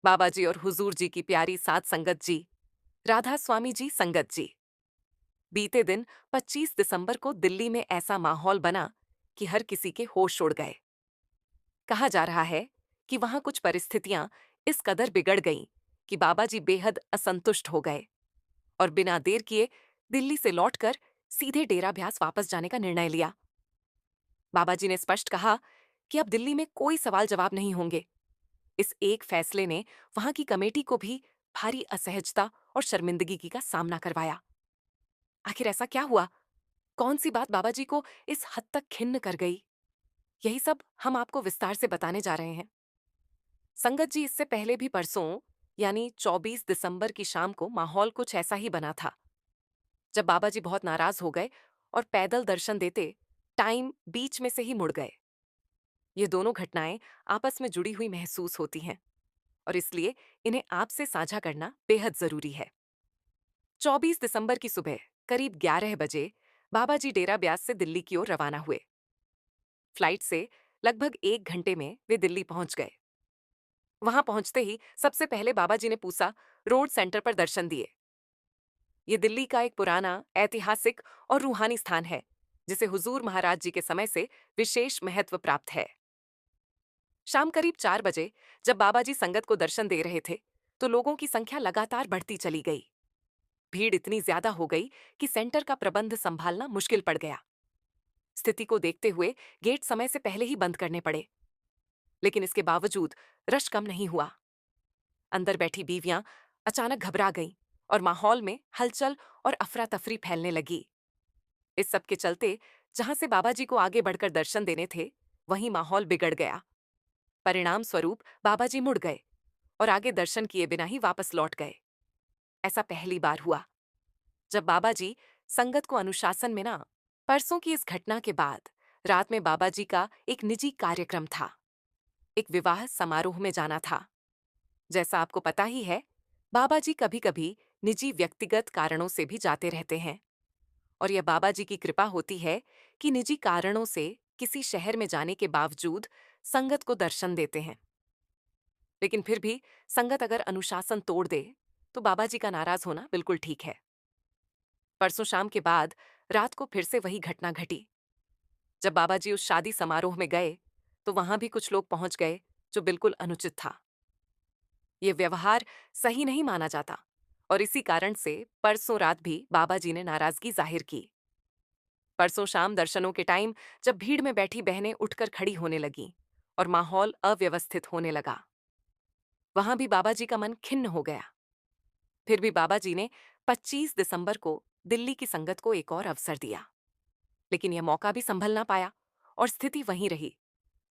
बाबा जी और हुजूर जी की प्यारी साध संगत जी, राधा स्वामी जी संगत जी। बीते दिन 25 दिसंबर को दिल्ली में ऐसा माहौल बना कि हर किसी के होश उड़ गए। कहा जा रहा है कि वहां कुछ परिस्थितियां इस कदर बिगड़ गईं कि बाबा जी बेहद असंतुष्ट हो गए और बिना देर किए दिल्ली से लौटकर सीधे डेरा ब्यास वापस जाने का निर्णय लिया। बाबा जी ने स्पष्ट कहा कि अब दिल्ली में कोई सवाल जवाब नहीं होंगे। इस एक फैसले ने वहां की कमेटी को भी भारी असहजता और शर्मिंदगी का सामना करवाया। आखिर ऐसा क्या हुआ? कौन सी बात बाबा जी को इस हद तक खिन्न कर गई? यही सब हम आपको विस्तार से बताने जा रहे हैं। संगत जी, इससे पहले भी परसों यानी 24 दिसंबर की शाम को माहौल कुछ ऐसा ही बना था, जब बाबा जी बहुत नाराज हो गए और पैदल दर्शन देते टाइम बीच में से ही मुड़ गए। ये दोनों घटनाएं आपस में जुड़ी हुई महसूस होती हैं और इसलिए इन्हें आपसे साझा करना बेहद जरूरी है। 24 दिसंबर की सुबह करीब 11 बजे बाबा जी डेरा ब्यास से दिल्ली की ओर रवाना हुए। फ्लाइट से लगभग 1 घंटे में वे दिल्ली पहुंच गए। वहां पहुंचते ही सबसे पहले बाबा जी ने पूसा रोड सेंटर पर दर्शन दिए। ये दिल्ली का एक पुराना, ऐतिहासिक और रूहानी स्थान है, जिसे हुजूर महाराज जी के समय से विशेष महत्व प्राप्त है। शाम करीब 4 बजे जब बाबा जी संगत को दर्शन दे रहे थे, तो लोगों की संख्या लगातार बढ़ती चली गई। भीड़ इतनी ज्यादा हो गई कि सेंटर का प्रबंध संभालना मुश्किल पड़ गया। स्थिति को देखते हुए गेट समय से पहले ही बंद करने पड़े, लेकिन इसके बावजूद रश कम नहीं हुआ। अंदर बैठी बीवियां अचानक घबरा गईं और माहौल में हलचल और अफरा तफरी फैलने लगी। इस सब के चलते जहां से बाबा जी को आगे बढ़कर दर्शन देने थे, वहीं माहौल बिगड़ गया। परिणाम स्वरूप बाबा जी मुड़ गए और आगे दर्शन किए बिना ही वापस लौट गए। ऐसा पहली बार हुआ। जब बाबा जी संगत को अनुशासन में ना, परसों की इस घटना के बाद रात में बाबा जी का एक निजी कार्यक्रम था। एक विवाह समारोह में जाना था। जैसा आपको पता ही है, बाबा जी कभी कभी निजी व्यक्तिगत कारणों से भी जाते रहते हैं और यह बाबा जी की कृपा होती है कि निजी कारणों से किसी शहर में जाने के बावजूद संगत को दर्शन देते हैं। लेकिन फिर भी संगत अगर अनुशासन तोड़ दे तो बाबा जी का नाराज होना बिल्कुल ठीक है। परसों शाम के बाद रात को फिर से वही घटना घटी। जब बाबा जी उस शादी समारोह में गए तो वहां भी कुछ लोग पहुंच गए, जो बिल्कुल अनुचित था। ये व्यवहार सही नहीं माना जाता और इसी कारण से परसों रात भी बाबा जी ने नाराजगी जाहिर की। परसों शाम दर्शनों के टाइम जब भीड़ में बैठी बहनें उठकर खड़ी होने लगीं और माहौल अव्यवस्थित होने लगा, वहां भी बाबा जी का मन खिन्न हो गया। फिर भी बाबा जी ने 25 दिसंबर को दिल्ली की संगत को एक और अवसर दिया, लेकिन यह मौका भी संभल ना पाया और स्थिति वहीं रही,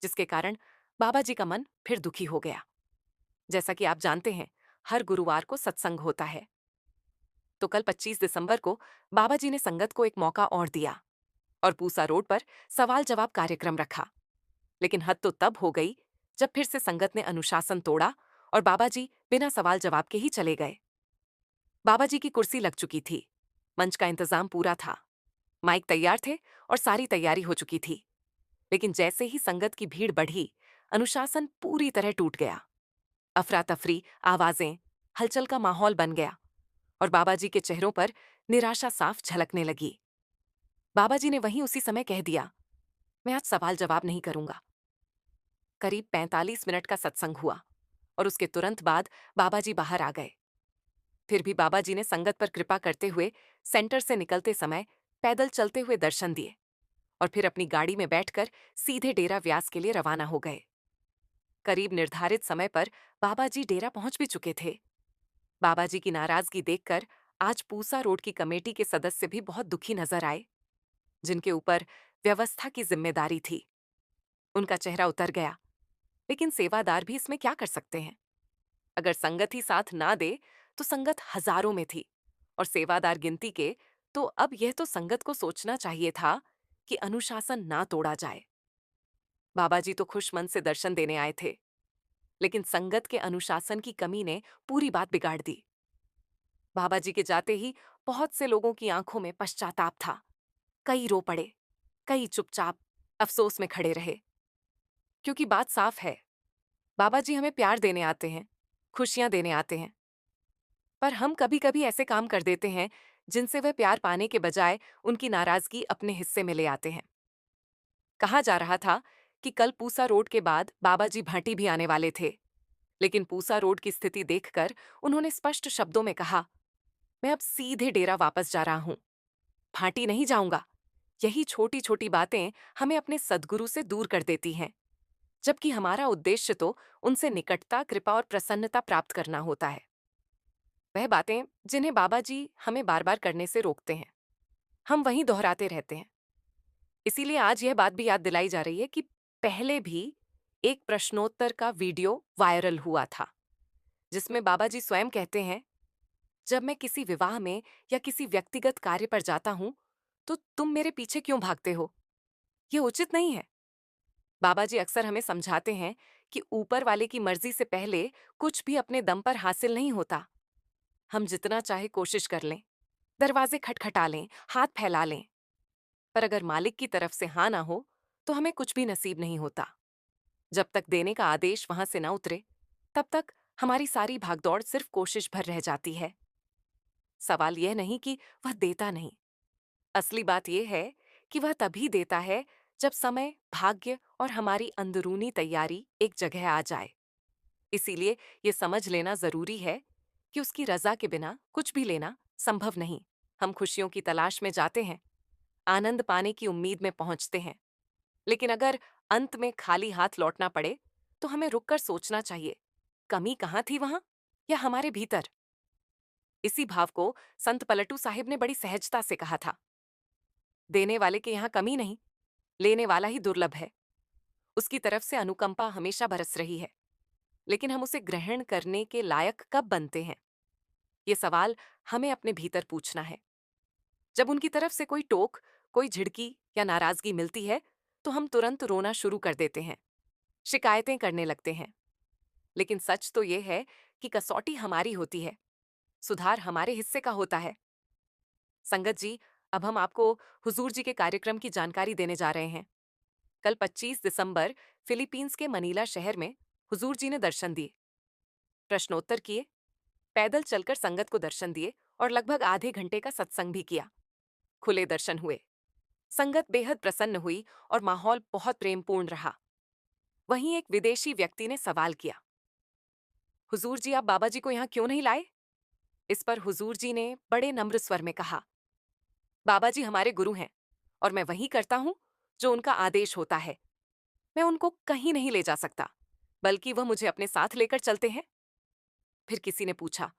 जिसके कारण बाबा जी का मन फिर दुखी हो गया। जैसा कि आप जानते हैं, हर गुरुवार को सत्संग होता है। तो कल 25 दिसंबर को बाबा जी ने संगत को एक मौका और दिया और पूसा रोड पर सवाल जवाब कार्यक्रम रखा। लेकिन हद तो तब हो गई जब फिर से संगत ने अनुशासन तोड़ा और बाबा जी बिना सवाल जवाब के ही चले गए। बाबा जी की कुर्सी लग चुकी थी, मंच का इंतजाम पूरा था, माइक तैयार थे और सारी तैयारी हो चुकी थी। लेकिन जैसे ही संगत की भीड़ बढ़ी, अनुशासन पूरी तरह टूट गया। अफरा तफरी, आवाजें, हलचल का माहौल बन गया और बाबा जी के चेहरों पर निराशा साफ झलकने लगी। बाबा जी ने वहीं उसी समय कह दिया, मैं आज सवाल जवाब नहीं करूंगा। करीब 45 मिनट का सत्संग हुआ और उसके तुरंत बाद बाबा जी बाहर आ गए। फिर भी बाबा जी ने संगत पर कृपा करते हुए सेंटर से निकलते समय पैदल चलते हुए दर्शन दिए और फिर अपनी गाड़ी में बैठकर सीधे डेरा व्यास के लिए रवाना हो गए। करीब निर्धारित समय पर बाबा जी डेरा पहुंच भी चुके थे। बाबा जी की नाराजगी देखकर आज पूसा रोड की कमेटी के सदस्य भी बहुत दुखी नजर आए, जिनके ऊपर व्यवस्था की जिम्मेदारी थी। उनका चेहरा उतर गया, लेकिन सेवादार भी इसमें क्या कर सकते हैं? अगर संगत ही साथ ना दे तो संगत हजारों में थी और सेवादार गिनती के, तो अब यह तो संगत को सोचना चाहिए था कि अनुशासन ना तोड़ा जाए। बाबा जी तो खुश मन से दर्शन देने आए थे, लेकिन संगत के अनुशासन की कमी ने पूरी बात बिगाड़ दी। बाबा जी के जाते ही बहुत से लोगों की आंखों में पश्चाताप था। कई रो पड़े, कई चुपचाप अफसोस में खड़े रहे। क्योंकि बात साफ है, बाबा जी हमें प्यार देने आते हैं, खुशियां देने आते हैं। पर हम कभी-कभी ऐसे काम कर देते हैं जिनसे वह प्यार पाने के बजाय उनकी नाराजगी अपने हिस्से में ले आते हैं। कहा जा रहा था कि कल पूसा रोड के बाद बाबा जी भाटी भी आने वाले थे, लेकिन पूसा रोड की स्थिति देखकर उन्होंने स्पष्ट शब्दों में कहा, मैं अब सीधे डेरा वापस जा रहा हूं, भाटी नहीं जाऊंगा। यही छोटी छोटी बातें हमें अपने सद्गुरु से दूर कर देती हैं, जबकि हमारा उद्देश्य तो उनसे निकटता, कृपा और प्रसन्नता प्राप्त करना होता है। वह बातें जिन्हें बाबा जी हमें बार बार करने से रोकते हैं, हम वहीं दोहराते रहते हैं। इसीलिए आज यह बात भी याद दिलाई जा रही है कि पहले भी एक प्रश्नोत्तर का वीडियो वायरल हुआ था, जिसमें बाबा जी स्वयं कहते हैं, जब मैं किसी विवाह में या किसी व्यक्तिगत कार्य पर जाता हूं, तो तुम मेरे पीछे क्यों भागते हो? यह उचित नहीं है। बाबा जी अक्सर हमें समझाते हैं कि ऊपर वाले की मर्जी से पहले कुछ भी अपने दम पर हासिल नहीं होता। हम जितना चाहे कोशिश कर लें, दरवाजे खटखटा लें, हाथ फैला लें, पर अगर मालिक की तरफ से हाँ ना हो, तो हमें कुछ भी नसीब नहीं होता। जब तक देने का आदेश वहां से न उतरे, तब तक हमारी सारी भागदौड़ सिर्फ कोशिश भर रह जाती है। सवाल यह नहीं कि वह देता नहीं, असली बात यह है कि वह तभी देता है जब समय, भाग्य और हमारी अंदरूनी तैयारी एक जगह आ जाए। इसीलिए यह समझ लेना जरूरी है कि उसकी रजा के बिना कुछ भी लेना संभव नहीं। हम खुशियों की तलाश में जाते हैं, आनंद पाने की उम्मीद में पहुंचते हैं, लेकिन अगर अंत में खाली हाथ लौटना पड़े, तो हमें रुककर सोचना चाहिए, कमी कहाँ थी वहां, या हमारे भीतर। इसी भाव को संत पलटू साहिब ने बड़ी सहजता से कहा था, देने वाले के यहाँ कमी नहीं, लेने वाला ही दुर्लभ है। उसकी तरफ से अनुकंपा हमेशा बरस रही है, लेकिन हम उसे ग्रहण करने के लायक कब बनते हैं, ये सवाल हमें अपने भीतर पूछना है। जब उनकी तरफ से कोई टोक, कोई झिड़की या नाराजगी मिलती है, तो हम तुरंत रोना शुरू कर देते हैं, शिकायतें करने लगते हैं। लेकिन सच तो यह है कि कसौटी हमारी होती है, सुधार हमारे हिस्से का होता है। संगत जी, अब हम आपको हुजूर जी के कार्यक्रम की जानकारी देने जा रहे हैं। कल 25 दिसंबर फिलीपींस के मनीला शहर में हुजूर जी ने दर्शन दिए, प्रश्नोत्तर किए, पैदल चलकर संगत को दर्शन दिए और लगभग आधे घंटे का सत्संग भी किया। खुले दर्शन हुए, संगत बेहद प्रसन्न हुई और माहौल बहुत प्रेमपूर्ण रहा। वहीं एक विदेशी व्यक्ति ने सवाल किया, हुजूर जी, आप बाबा जी को यहाँ क्यों नहीं लाए? इस पर हुजूर जी ने बड़े नम्र स्वर में कहा, बाबा जी हमारे गुरु हैं और मैं वही करता हूं जो उनका आदेश होता है। मैं उनको कहीं नहीं ले जा सकता, बल्कि वह मुझे अपने साथ लेकर चलते हैं। फिर किसी ने पूछा,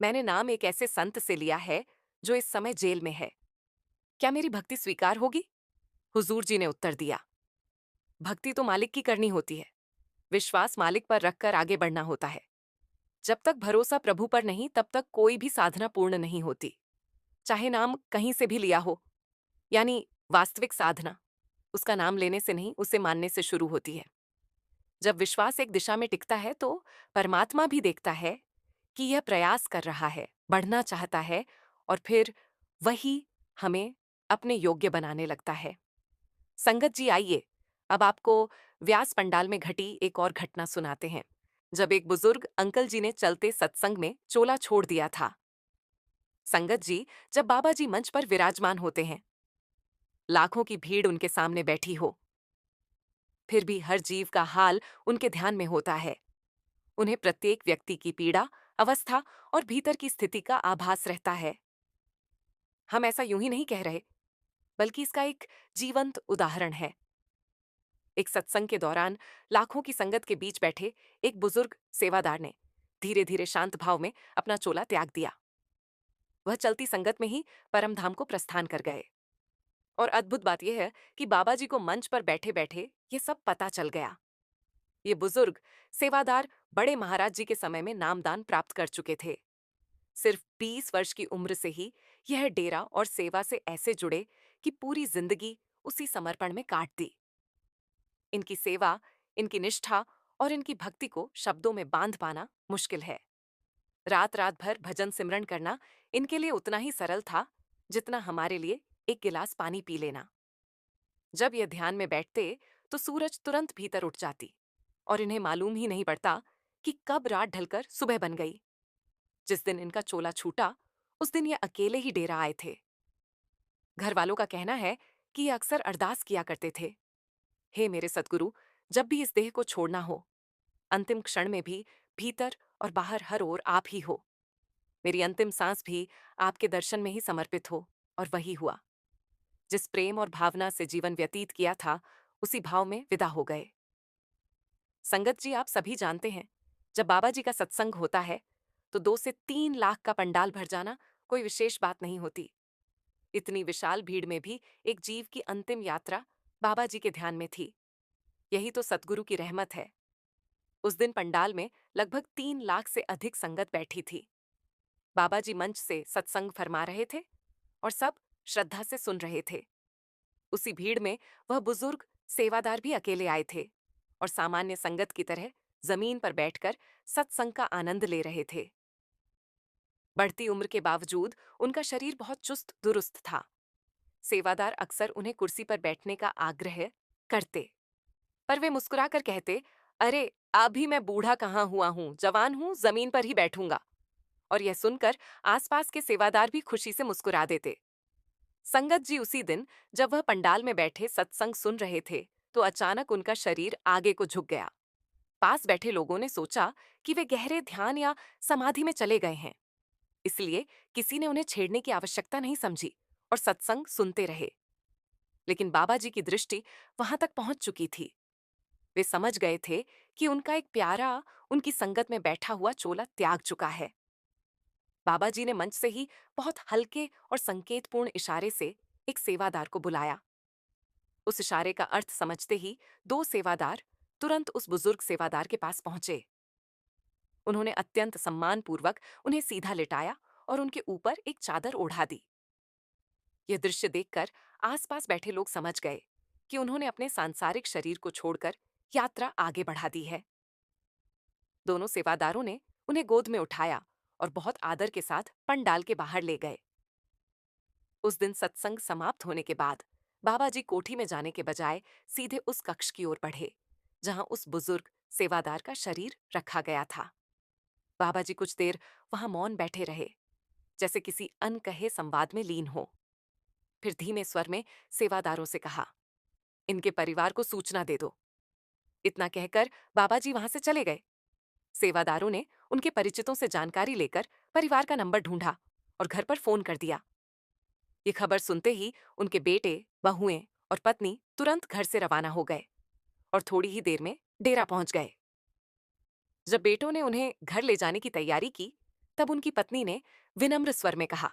मैंने नाम एक ऐसे संत से लिया है जो इस समय जेल में है, क्या मेरी भक्ति स्वीकार होगी? हुजूर जी ने उत्तर दिया, भक्ति तो मालिक की करनी होती है, विश्वास मालिक पर रखकर आगे बढ़ना होता है। जब तक भरोसा प्रभु पर नहीं, तब तक कोई भी साधना पूर्ण नहीं होती, चाहे नाम कहीं से भी लिया हो। यानी वास्तविक साधना उसका नाम लेने से नहीं, उसे मानने से शुरू होती है। जब विश्वास एक दिशा में टिकता है, तो परमात्मा भी देखता है कि यह प्रयास कर रहा है, बढ़ना चाहता है, और फिर वही हमें अपने योग्य बनाने लगता है। संगत जी, आइए अब आपको व्यास पंडाल में घटी एक और घटना सुनाते हैं, जब एक बुजुर्ग अंकल जी ने चलते सत्संग में चोला छोड़ दिया था। संगत जी, जब बाबा जी मंच पर विराजमान होते हैं, लाखों की भीड़ उनके सामने बैठी हो, फिर भी हर जीव का हाल उनके ध्यान में होता है। उन्हें प्रत्येक व्यक्ति की पीड़ा, अवस्था और भीतर की स्थिति का आभास रहता है। हम ऐसा यूं ही नहीं कह रहे, बल्कि इसका एक जीवंत उदाहरण है। एक सत्संग के दौरान लाखों की संगत के बीच बैठे एक बुजुर्ग सेवादार ने धीरे धीरे शांत भाव में अपना चोला त्याग दिया। वह चलती संगत में ही परमधाम को प्रस्थान कर गए। और अद्भुत बात यह है कि बाबा जी को मंच पर बैठे बैठे ये सब पता चल गया। ये बुजुर्ग सेवादार बड़े महाराज जी के समय में नामदान प्राप्त कर चुके थे। सिर्फ 20 वर्ष की उम्र से ही यह डेरा और सेवा से ऐसे जुड़े कि पूरी जिंदगी उसी समर्पण में काट दी। इनकी सेवा, इनकी निष्ठा और इनकी भक्ति को शब्दों में बांध पाना मुश्किल है। रात रात भर भजन सिमरन करना इनके लिए उतना ही सरल था जितना हमारे लिए एक गिलास पानी पी लेना। जब ये ध्यान में बैठते, तो सूरज तुरंत भीतर उठ जाती और इन्हें मालूम ही नहीं पड़ता कि कब रात ढलकर सुबह बन गई। जिस दिन इनका चोला छूटा, उस दिन ये अकेले ही डेरा आए थे। घर वालों का कहना है कि ये अक्सर अरदास किया करते थे, हे मेरे सतगुरु, जब भी इस देह को छोड़ना हो, अंतिम क्षण में भी भीतर और बाहर हर ओर आप ही हो। मेरी अंतिम सांस भी आपके दर्शन में ही समर्पित हो। और वही हुआ। जिस प्रेम और भावना से जीवन व्यतीत किया था, उसी भाव में विदा हो गए। संगत जी, आप सभी जानते हैं, जब बाबा जी का सत्संग होता है तो 2 से 3 लाख का पंडाल भर जाना कोई विशेष बात नहीं होती। इतनी विशाल भीड़ में भी एक जीव की अंतिम यात्रा बाबा जी के ध्यान में थी। यही तो सतगुरु की रहमत है। उस दिन पंडाल में लगभग 3 लाख से अधिक संगत बैठी थी। बाबा जी मंच से सत्संग फरमा रहे थे और सब श्रद्धा से सुन रहे थे। उसी भीड़ में वह बुजुर्ग सेवादार भी अकेले आए थे और सामान्य संगत की तरह जमीन पर बैठकर सत्संग का आनंद ले रहे थे। बढ़ती उम्र के बावजूद उनका शरीर बहुत चुस्त दुरुस्त था। सेवादार अक्सर उन्हें कुर्सी पर बैठने का आग्रह करते, पर वे मुस्कुराकर कहते, अरे अभी मैं बूढ़ा कहाँ हुआ हूँ, जवान हूँ, जमीन पर ही बैठूंगा। और यह सुनकर आसपास के सेवादार भी खुशी से मुस्कुरा देते। संगत जी उसी दिन जब वह पंडाल में बैठे सत्संग सुन रहे थे, तो अचानक उनका शरीर आगे को झुक गया। पास बैठे लोगों ने सोचा कि वे गहरे ध्यान या समाधि में चले गए हैं, इसलिए किसी ने उन्हें छेड़ने की आवश्यकता नहीं समझी और सत्संग सुनते रहे। लेकिन बाबा जी की दृष्टि वहां तक पहुंच चुकी थी। वे समझ गए थे कि उनका एक प्यारा उनकी संगत में बैठा हुआ चोला त्याग चुका है। बाबा जी ने मंच से ही बहुत हल्के और संकेतपूर्ण इशारे से एक सेवादार को बुलाया। उस इशारे का अर्थ समझते ही 2 सेवादार तुरंत उस बुजुर्ग सेवादार के पास पहुंचे। उन्होंने अत्यंत सम्मानपूर्वक उन्हें सीधा लिटाया और उनके ऊपर एक चादर ओढ़ा दी। यह दृश्य देखकर आसपास बैठे लोग समझ गए कि उन्होंने अपने सांसारिक शरीर को छोड़कर यात्रा आगे बढ़ा दी है। दोनों सेवादारों ने उन्हें गोद में उठाया और बहुत आदर के साथ पंडाल के बाहर ले गए। उस दिन सत्संग समाप्त होने के बाद बाबा जी कोठी में जाने के बजाय सीधे उस कक्ष की ओर बढ़े जहां उस बुजुर्ग सेवादार का शरीर रखा गया था। बाबा जी कुछ देर वहां मौन बैठे रहे, जैसे किसी अनकहे संवाद में लीन हो। फिर धीमे स्वर में सेवादारों से कहा, इनके परिवार को सूचना दे दो। इतना कहकर बाबा जी वहां से चले गए। सेवादारों ने उनके परिचितों से जानकारी लेकर परिवार का नंबर ढूंढा और घर पर फोन कर दिया। ये खबर सुनते ही उनके बेटे, बहुएं और पत्नी तुरंत घर से रवाना हो गए और थोड़ी ही देर में डेरा पहुंच गए। जब बेटों ने उन्हें घर ले जाने की तैयारी की, तब उनकी पत्नी ने विनम्र स्वर में कहा,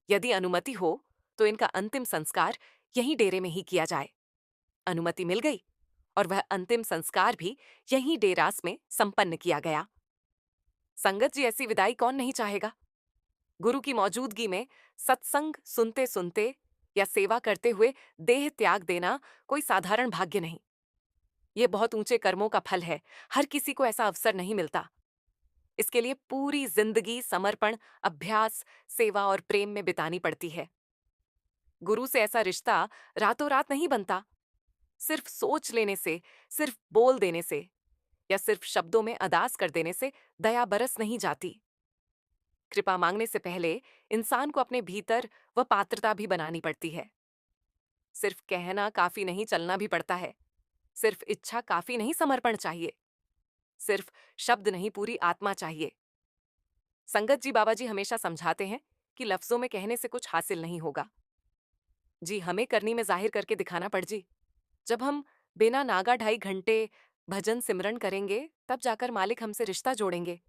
यदि अनुमति हो तो इनका अंतिम संस्कार यहीं डेरे में ही किया जाए। अनुमति मिल गई और वह अंतिम संस्कार भी यहीं डेरास में संपन्न किया गया। संगत जी, ऐसी विदाई कौन नहीं चाहेगा। गुरु की मौजूदगी में सत्संग सुनते सुनते या सेवा करते हुए देह त्याग देना कोई साधारण भाग्य नहीं। यह बहुत ऊंचे कर्मों का फल है। हर किसी को ऐसा अवसर नहीं मिलता। इसके लिए पूरी जिंदगी समर्पण, अभ्यास, सेवा और प्रेम में बितानी पड़ती है। गुरु से ऐसा रिश्ता रातों रात नहीं बनता। सिर्फ सोच लेने से, सिर्फ बोल देने से या सिर्फ शब्दों में अदास कर देने से दया बरस नहीं जाती। कृपा मांगने से पहले इंसान को अपने भीतर वह पात्रता भी बनानी पड़ती है। सिर्फ कहना काफी नहीं, चलना भी पड़ता है। सिर्फ इच्छा काफी नहीं, समर्पण चाहिए। सिर्फ शब्द नहीं, पूरी आत्मा चाहिए। संगत जी, बाबा जी हमेशा समझाते हैं कि लफ्जों में कहने से कुछ हासिल नहीं होगा। जी, हमें करनी में जाहिर करके दिखाना पड़ जी। जब हम बिना नागा 2.5 घंटे भजन सिमरन करेंगे, तब जाकर मालिक हमसे रिश्ता जोड़ेंगे।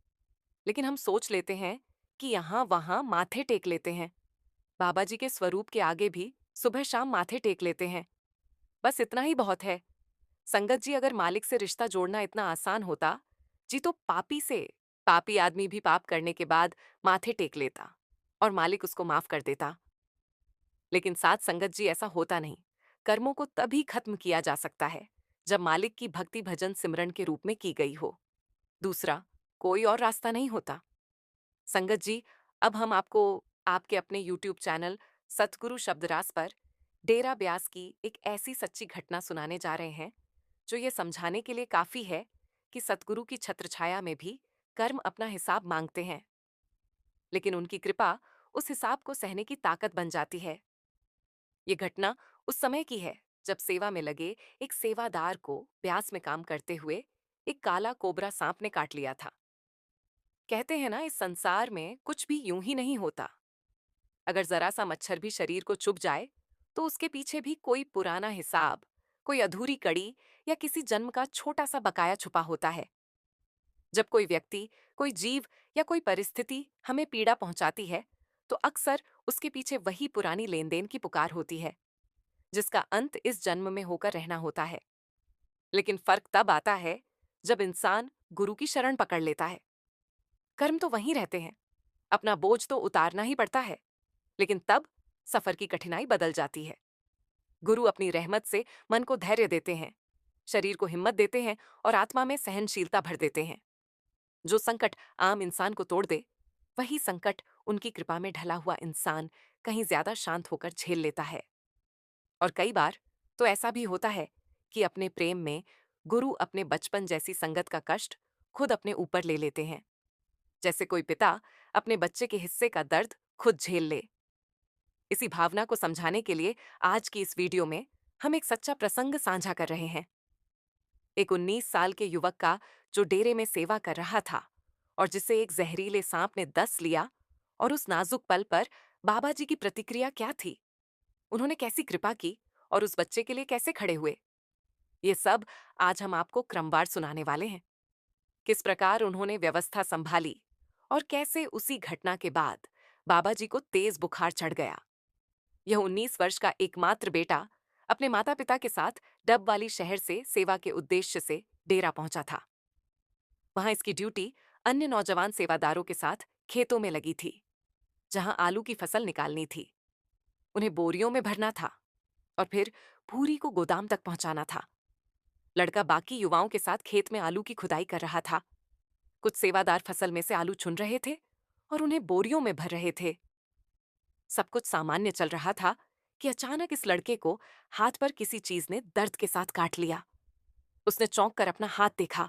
लेकिन हम सोच लेते हैं कि यहाँ वहां माथे टेक लेते हैं। बाबा जी के स्वरूप के आगे भी सुबह शाम माथे टेक लेते हैं। बस इतना ही बहुत है। संगत जी, अगर मालिक से रिश्ता जोड़ना इतना आसान होता, जी तो पापी आदमी भी पाप करने के बाद माथे टेक लेता और मालिक उसको माफ कर देता। लेकिन साथ संगत जी, ऐसा होता नहीं। कर्मों को तभी खत्म किया जा सकता है जब मालिक की भक्ति भजन सिमरन के रूप में की गई हो। दूसरा कोई और रास्ता नहीं होता। संगत जी, अब हम आपको आपके अपने YouTube चैनल सतगुरु शब्दरास पर डेरा ब्यास की एक ऐसी सच्ची घटना सुनाने जा रहे हैं जो ये समझाने के लिए काफी है कि सतगुरु की छत्रछाया में भी कर्म अपना हिसाब मांगते हैं, लेकिन उनकी कृपा उस हिसाब को सहने की ताकत बन जाती है। ये घटना उस समय की है जब सेवा में लगे एक सेवादार को ब्यास में काम करते हुए एक काला कोबरा सांप ने काट लिया था। कहते हैं ना, इस संसार में कुछ भी यूं ही नहीं होता। अगर जरा सा मच्छर भी शरीर को चुभ जाए तो उसके पीछे भी कोई पुराना हिसाब, कोई अधूरी कड़ी या किसी जन्म का छोटा सा बकाया छुपा होता है। जब कोई व्यक्ति, कोई जीव या कोई परिस्थिति हमें पीड़ा पहुंचाती है तो अक्सर उसके पीछे वही पुरानी लेन देन की पुकार होती है, जिसका अंत इस जन्म में होकर रहना होता है। लेकिन फर्क तब आता है जब इंसान गुरु की शरण पकड़ लेता है। कर्म तो वहीं रहते हैं, अपना बोझ तो उतारना ही पड़ता है, लेकिन तब सफर की कठिनाई बदल जाती है। गुरु अपनी रहमत से मन को धैर्य देते हैं, शरीर को हिम्मत देते हैं और आत्मा में सहनशीलता भर देते हैं। जो संकट आम इंसान को तोड़ दे, वही संकट उनकी कृपा में ढला हुआ इंसान कहीं ज्यादा शांत होकर झेल लेता है। और कई बार तो ऐसा भी होता है कि अपने प्रेम में गुरु अपने बचपन जैसी संगत का कष्ट खुद अपने ऊपर ले लेते हैं, जैसे कोई पिता अपने बच्चे के हिस्से का दर्द खुद झेल ले। इसी भावना को समझाने के लिए आज की इस वीडियो में हम एक सच्चा प्रसंग साझा कर रहे हैं। एक 19 साल के युवक का, जो डेरे में सेवा कर रहा था और जिसे एक जहरीले सांप ने डस लिया, और उस नाजुक पल पर बाबा जी की प्रतिक्रिया क्या थी, उन्होंने कैसी कृपा की और उस बच्चे के लिए कैसे खड़े हुए, ये सब आज हम आपको क्रमवार सुनाने वाले हैं। किस प्रकार उन्होंने व्यवस्था संभाली और कैसे उसी घटना के बाद बाबा जी को तेज बुखार चढ़ गया। यह 19 वर्ष का एकमात्र बेटा अपने माता पिता के साथ डब वाली शहर से सेवा के उद्देश्य से डेरा पहुंचा था। वहां इसकी ड्यूटी अन्य नौजवान सेवादारों के साथ खेतों में लगी थी, जहां आलू की फसल निकालनी थी। उन्हें बोरियों में भरना था और फिर पूरी को गोदाम तक पहुंचाना था। लड़का बाकी युवाओं के साथ खेत में आलू की खुदाई कर रहा था। कुछ सेवादार फसल में से आलू चुन रहे थे और उन्हें बोरियों में भर रहे थे। सब कुछ सामान्य चल रहा था कि अचानक इस लड़के को हाथ पर किसी चीज ने दर्द के साथ काट लिया। उसने चौंक कर अपना हाथ देखा,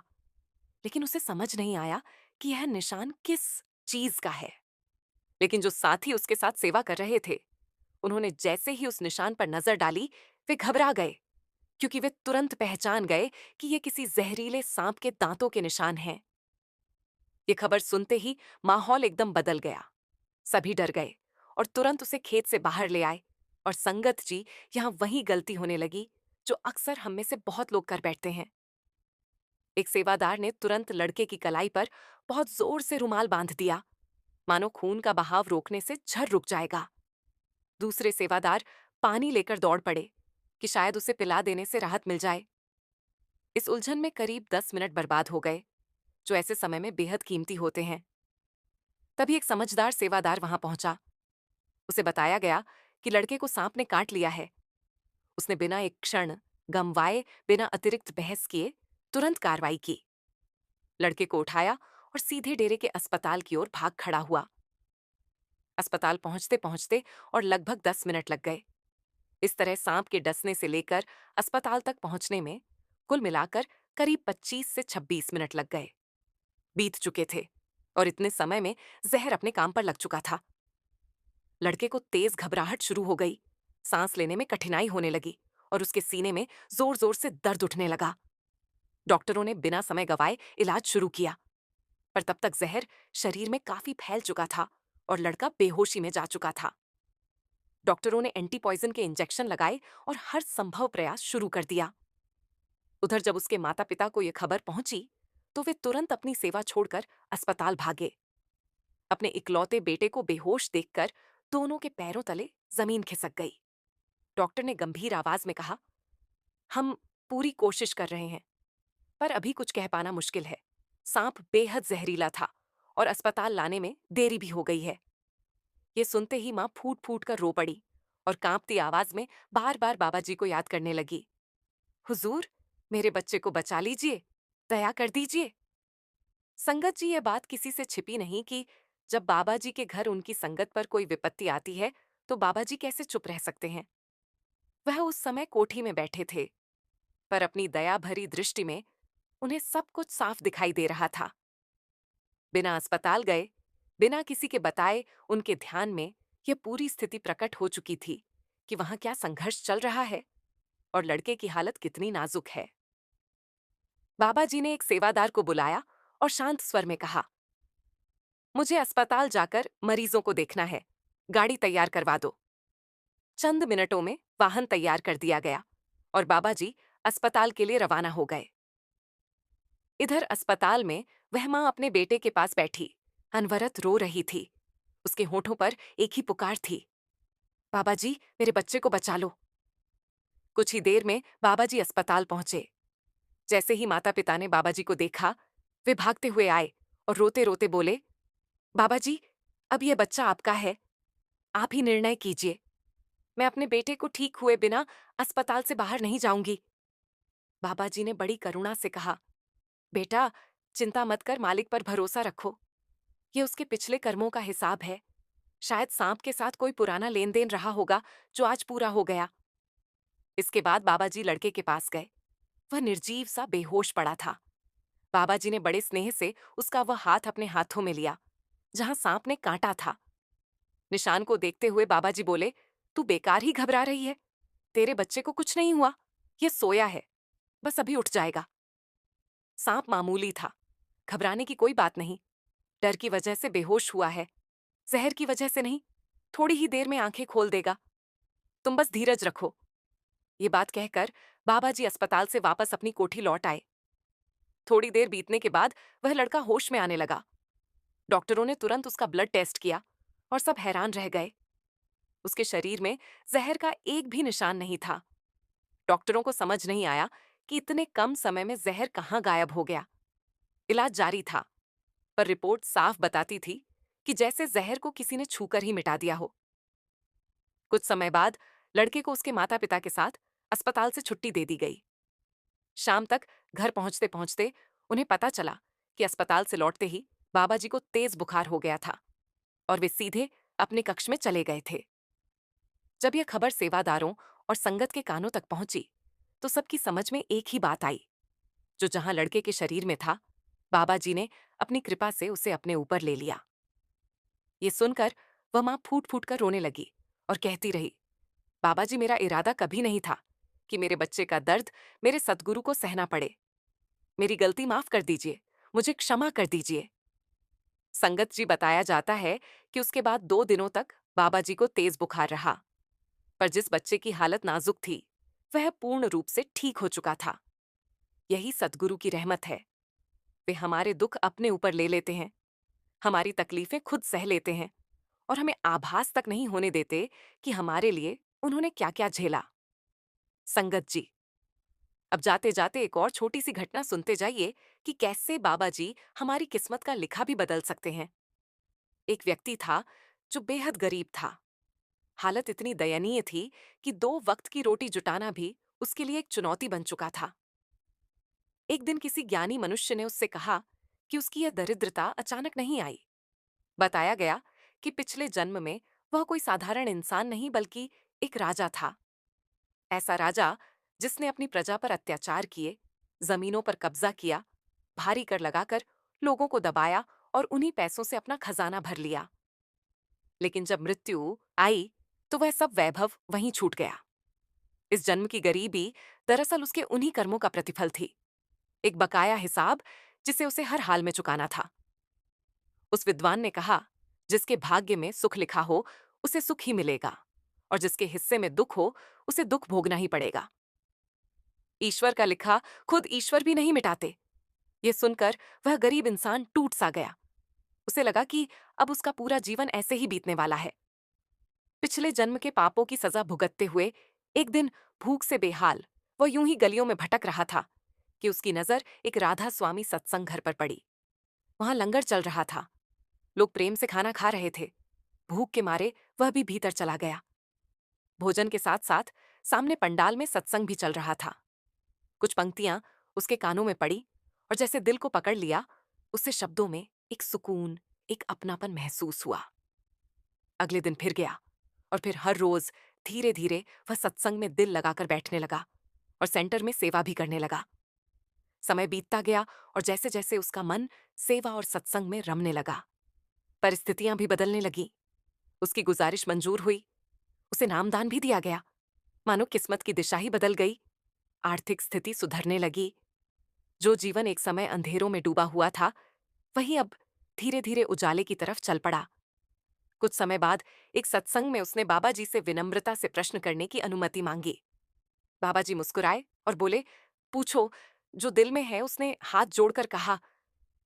लेकिन उसे समझ नहीं आया कि यह निशान किस चीज का है। लेकिन जो साथी उसके साथ सेवा कर रहे थे, उन्होंने जैसे ही उस निशान पर नजर डाली, वे घबरा गए, क्योंकि वे तुरंत पहचान गए कि ये किसी जहरीले सांप के दांतों के निशान हैं। ये खबर सुनते ही माहौल एकदम बदल गया। सभी डर गए और तुरंत उसे खेत से बाहर ले आए। और संगत जी, यहां वही गलती होने लगी जो अक्सर हम में से बहुत लोग कर बैठते हैं। एक सेवादार ने तुरंत लड़के की कलाई पर बहुत जोर से रुमाल बांध दिया, मानो खून का बहाव रोकने से झर रुक जाएगा। दूसरे सेवादार पानी लेकर दौड़ पड़े कि शायद उसे पिला देने से राहत मिल जाए। इस उलझन में करीब 10 मिनट बर्बाद हो गए, जो ऐसे समय में बेहद कीमती होते हैं। तभी एक समझदार सेवादार वहां पहुंचा। उसे बताया गया कि लड़के को सांप ने काट लिया है। उसने बिना एक क्षण गंवाए, बिना अतिरिक्त बहस किए तुरंत कार्रवाई की। लड़के को उठाया और सीधे डेरे के अस्पताल की ओर भाग खड़ा हुआ। अस्पताल पहुंचते पहुंचते और लगभग 10 मिनट लग गए। इस तरह सांप के डसने से लेकर अस्पताल तक पहुंचने में कुल मिलाकर करीब 25 से 26 मिनट लग गए। बीत चुके थे और इतने समय में जहर अपने काम पर लग चुका था। लड़के को तेज घबराहट शुरू हो गई, सांस लेने में कठिनाई होने लगी और उसके सीने में जोर जोर से दर्द उठने लगा। डॉक्टरों ने बिना समय गवाए इलाज शुरू किया, पर तब तक जहर शरीर में काफी फैल चुका था और लड़का बेहोशी में जा चुका था। डॉक्टरों ने एंटी पॉइजन के इंजेक्शन लगाए और हर संभव प्रयास शुरू कर दिया। उधर जब उसके माता पिता को यह खबर पहुंची तो वे तुरंत अपनी सेवा छोड़कर अस्पताल भागे। अपने इकलौते बेटे को बेहोश देखकर दोनों के पैरों तले जमीन खिसक गई। डॉक्टर ने गंभीर आवाज में कहा, हम पूरी कोशिश कर रहे हैं, पर अभी कुछ कह पाना मुश्किल है। सांप बेहद जहरीला था और अस्पताल लाने में देरी भी हो गई है। ये सुनते ही मां फूट फूट कर रो पड़ी और कांपती आवाज में बार बार बाबा जी को याद करने लगी। हुजूर, मेरे बच्चे को बचा लीजिए, दया कर दीजिए। संगत जी, ये बात किसी से छिपी नहीं कि जब बाबा जी के घर उनकी संगत पर कोई विपत्ति आती है तो बाबा जी कैसे चुप रह सकते हैं। वह उस समय कोठी में बैठे थे, पर अपनी दया भरी दृष्टि में उन्हें सब कुछ साफ दिखाई दे रहा था। बिना अस्पताल गए, बिना किसी के बताए, उनके ध्यान में यह पूरी स्थिति प्रकट हो चुकी थी कि वहां क्या संघर्ष चल रहा है और लड़के की हालत कितनी नाजुक है। बाबा जी ने एक सेवादार को बुलाया और शांत स्वर में कहा, मुझे अस्पताल जाकर मरीजों को देखना है, गाड़ी तैयार करवा दो। चंद मिनटों में वाहन तैयार कर दिया गया और बाबा जी अस्पताल के लिए रवाना हो गए। इधर अस्पताल में वह मां अपने बेटे के पास बैठी अनवरत रो रही थी। उसके होठों पर एक ही पुकार थी, बाबा जी मेरे बच्चे को बचा लो। कुछ ही देर में बाबा जी अस्पताल पहुंचे। जैसे ही माता पिता ने बाबा जी को देखा, वे भागते हुए आए और रोते रोते बोले, बाबा जी अब यह बच्चा आपका है, आप ही निर्णय कीजिए। मैं अपने बेटे को ठीक हुए बिना अस्पताल से बाहर नहीं जाऊंगी। बाबा जी ने बड़ी करुणा से कहा, बेटा चिंता मत कर, मालिक पर भरोसा रखो। ये उसके पिछले कर्मों का हिसाब है। शायद सांप के साथ कोई पुराना लेन देन रहा होगा जो आज पूरा हो गया। इसके बाद बाबा जी लड़के के पास गए। वह निर्जीव सा बेहोश पड़ा था। बाबा जी ने बड़े स्नेह से उसका वह हाथ अपने हाथों में लिया जहां सांप ने काटा था। निशान को देखते हुए बाबा जी बोले, तू बेकार ही घबरा रही है, तेरे बच्चे को कुछ नहीं हुआ, यह सोया है, बस अभी उठ जाएगा। सांप मामूली था, घबराने की कोई बात नहीं। डर की वजह से बेहोश हुआ है, जहर की वजह से नहीं। थोड़ी ही देर में आंखें खोल देगा, तुम बस धीरज रखो। ये बात कहकर बाबा जी अस्पताल से वापस अपनी कोठी लौट आए। थोड़ी देर बीतने के बाद वह लड़का होश में आने लगा। डॉक्टरों ने तुरंत उसका ब्लड टेस्ट किया और सब हैरान रह गए। उसके शरीर में जहर का एक भी निशान नहीं था। डॉक्टरों को समझ नहीं आया कि इतने कम समय में जहर कहाँ गायब हो गया। इलाज जारी था, पर रिपोर्ट साफ बताती थी कि जैसे जहर को किसी ने छूकर ही मिटा दिया हो। कुछ समय बाद लड़के को उसके माता पिता के साथ अस्पताल से छुट्टी दे दी गई। शाम तक घर पहुंचते पहुंचते उन्हें पता चला कि अस्पताल से लौटते ही बाबा जी को तेज बुखार हो गया था और वे सीधे अपने कक्ष में चले गए थे। जब यह खबर सेवादारों और संगत के कानों तक पहुंची, तो सबकी समझ में एक ही बात आई, जो जहां लड़के के शरीर में था, बाबा जी ने अपनी कृपा से उसे अपने ऊपर ले लिया। ये सुनकर वह मां फूट फूट कर रोने लगी और कहती रही, बाबा जी मेरा इरादा कभी नहीं था कि मेरे बच्चे का दर्द मेरे सद्गुरु को सहना पड़े। मेरी गलती माफ कर दीजिए, मुझे क्षमा कर दीजिए। संगत जी बताया जाता है कि उसके बाद 2 दिनों तक बाबा जी को तेज बुखार रहा, पर जिस बच्चे की हालत नाजुक थी, वह पूर्ण रूप से ठीक हो चुका था। यही सद्गुरु की रहमत है। वे हमारे दुख अपने ऊपर ले लेते हैं, हमारी तकलीफें खुद सह लेते हैं और हमें आभास तक नहीं होने देते कि हमारे लिए उन्होंने क्या क्या झेला। संगत जी, अब जाते जाते एक और छोटी सी घटना सुनते जाइए कि कैसे बाबा जी हमारी किस्मत का लिखा भी बदल सकते हैं। एक व्यक्ति था जो बेहद गरीब था। हालत इतनी दयनीय थी कि 2 वक्त की रोटी जुटाना भी उसके लिए एक चुनौती बन चुका था। एक दिन किसी ज्ञानी मनुष्य ने उससे कहा कि उसकी यह दरिद्रता अचानक नहीं आई। बताया गया कि पिछले जन्म में वह कोई साधारण इंसान नहीं बल्कि एक राजा था। ऐसा राजा जिसने अपनी प्रजा पर अत्याचार किए, जमीनों पर कब्जा किया, भारी कर लगाकर लोगों को दबाया और उन्हीं पैसों से अपना खजाना भर लिया। लेकिन जब मृत्यु आई तो वह सब वैभव वहीं छूट गया। इस जन्म की गरीबी दरअसल उसके उन्हीं कर्मों का प्रतिफल थी, एक बकाया हिसाब जिसे उसे हर हाल में चुकाना था। उस विद्वान ने कहा, जिसके भाग्य में सुख लिखा हो उसे सुख ही मिलेगा और जिसके हिस्से में दुख हो उसे दुख भोगना ही पड़ेगा। ईश्वर का लिखा खुद ईश्वर भी नहीं मिटाते। ये सुनकर वह गरीब इंसान टूट सा गया। उसे लगा कि अब उसका पूरा जीवन ऐसे ही बीतने वाला है। पिछले जन्म के पापों की सजा भुगतते हुए एक दिन भूख से बेहाल वह यूं ही गलियों में भटक रहा था कि उसकी नजर एक राधा स्वामी सत्संग घर पर पड़ी। वहां लंगर चल रहा था, लोग प्रेम से खाना खा रहे थे। भूख के मारे वह भी भीतर चला गया। भोजन के साथ साथ सामने पंडाल में सत्संग भी चल रहा था। कुछ पंक्तियां उसके कानों में पड़ी और जैसे दिल को पकड़ लिया। उससे शब्दों में एक सुकून, एक अपनापन महसूस हुआ। अगले दिन फिर गया और फिर हर रोज धीरे धीरे वह सत्संग में दिल लगाकर बैठने लगा और सेंटर में सेवा भी करने लगा। समय बीतता गया और जैसे जैसे उसका मन सेवा और सत्संग में रमने लगा, परिस्थितियां भी बदलने लगी। उसकी गुजारिश मंजूर हुई, उसे नामदान भी दिया गया। मानो किस्मत की दिशा ही बदल गई। आर्थिक स्थिति सुधरने लगी। जो जीवन एक समय अंधेरों में डूबा हुआ था, वही अब धीरे धीरे उजाले की तरफ चल पड़ा। कुछ समय बाद एक सत्संग में उसने बाबा जी से विनम्रता से प्रश्न करने की अनुमति मांगी। बाबा जी मुस्कुराए और बोले, पूछो, जो दिल में है। उसने हाथ जोड़कर कहा,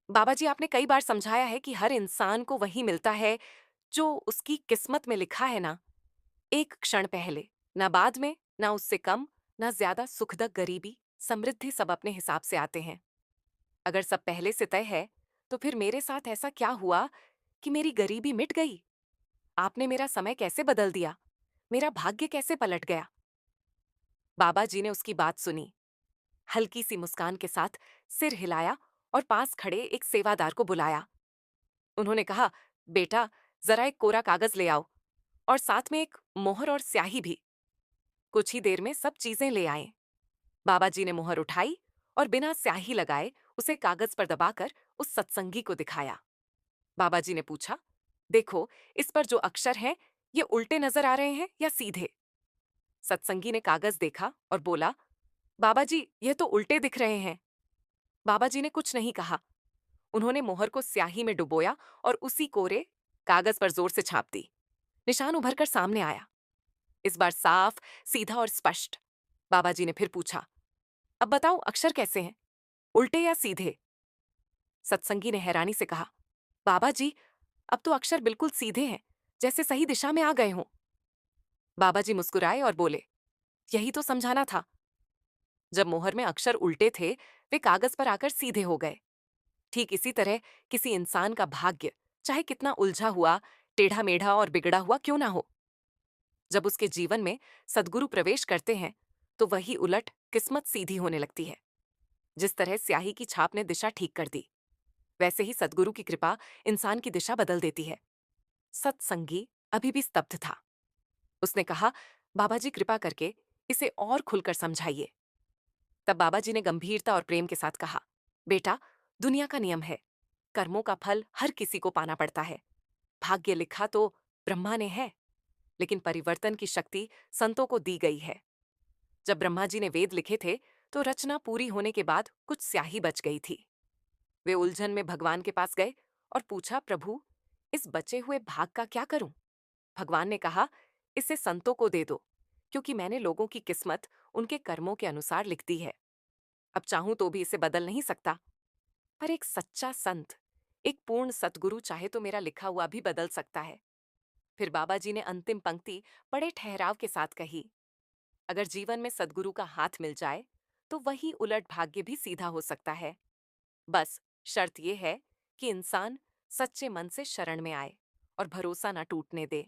बाबा जी, आपने कई बार समझाया है कि हर इंसान को वही मिलता है जो उसकी किस्मत में लिखा है ना। एक क्षण पहले, ना बाद में, ना उससे कम, ना ज्यादा सुखद गरीबी समृद्धि सब अपने हिसाब से आते हैं। अगर सब पहले से तय है, तो फिर मेरे साथ ऐसा क्या हुआ कि मेरी गरीबी मिट गई? आपने मेरा समय कैसे बदल दिया? मेरा भाग्य कैसे पलट गया? बाबा जी ने उसकी बात सुनी, हल्की सी मुस्कान के साथ सिर हिलाया और पास खड़े एक सेवादार को बुलाया। उन्होंने कहा, बेटा, जरा एक कोरा कागज ले आओ और साथ में एक मोहर और स्याही भी। कुछ ही देर में सब चीजें ले आए। बाबा जी ने मोहर उठाई और बिना स्याही लगाए उसे कागज पर दबाकर उस सत्संगी को दिखाया। बाबा जी ने पूछा, देखो, इस पर जो अक्षर हैं, ये उल्टे नजर आ रहे हैं या सीधे? सत्संगी ने कागज देखा और बोला, बाबा जी, ये तो उल्टे दिख रहे हैं। बाबा जी ने कुछ नहीं कहा। उन्होंने मोहर को स्याही में डुबोया और उसी कोरे कागज पर जोर से छाप दी। निशान उभर कर सामने आया, इस बार साफ, सीधा और स्पष्ट। बाबा जी ने फिर पूछा, अब बताओ, अक्षर कैसे हैं, उल्टे या सीधे? सत्संगी ने हैरानी से कहा, बाबा जी, अब तो अक्षर बिल्कुल सीधे हैं, जैसे सही दिशा में आ गए हों। बाबा जी मुस्कुराए और बोले, यही तो समझाना था। जब मोहर में अक्षर उल्टे थे, वे कागज पर आकर सीधे हो गए। ठीक इसी तरह किसी इंसान का भाग्य चाहे कितना उलझा हुआ, टेढ़ा मेढ़ा और बिगड़ा हुआ क्यों ना हो, जब उसके जीवन में सद्गुरु प्रवेश करते हैं, तो वही उलट किस्मत सीधी होने लगती है। जिस तरह स्याही की छाप ने दिशा ठीक कर दी, वैसे ही सद्गुरु की कृपा इंसान की दिशा बदल देती है। सत्संगी अभी भी स्तब्ध था। उसने कहा, बाबा जी, कृपा करके इसे और खुलकर समझाइए। तब बाबा जी ने गंभीरता और प्रेम के साथ कहा, बेटा, दुनिया का नियम है, कर्मों का फल हर किसी को पाना पड़ता है। भाग्य लिखा तो ब्रह्मा ने है, लेकिन परिवर्तन की शक्ति संतों को दी गई है। जब ब्रह्मा जी ने वेद लिखे थे, तो रचना पूरी होने के बाद कुछ स्याही बच गई थी। वे उलझन में भगवान के पास गए और पूछा, प्रभु, इस बचे हुए भाग का क्या करूं? भगवान ने कहा, इसे संतों को दे दो, क्योंकि मैंने लोगों की किस्मत उनके कर्मों के अनुसार लिख दी है। अब चाहूं तो भी इसे बदल नहीं सकता, पर एक सच्चा संत, एक पूर्ण सतगुरु चाहे तो मेरा लिखा हुआ भी बदल सकता है। फिर बाबा जी ने अंतिम पंक्ति बड़े ठहराव के साथ कही, अगर जीवन में सदगुरु का हाथ मिल जाए, तो वही उलट भाग्य भी सीधा हो सकता है। बस शर्त यह है कि इंसान सच्चे मन से शरण में आए और भरोसा ना टूटने दे।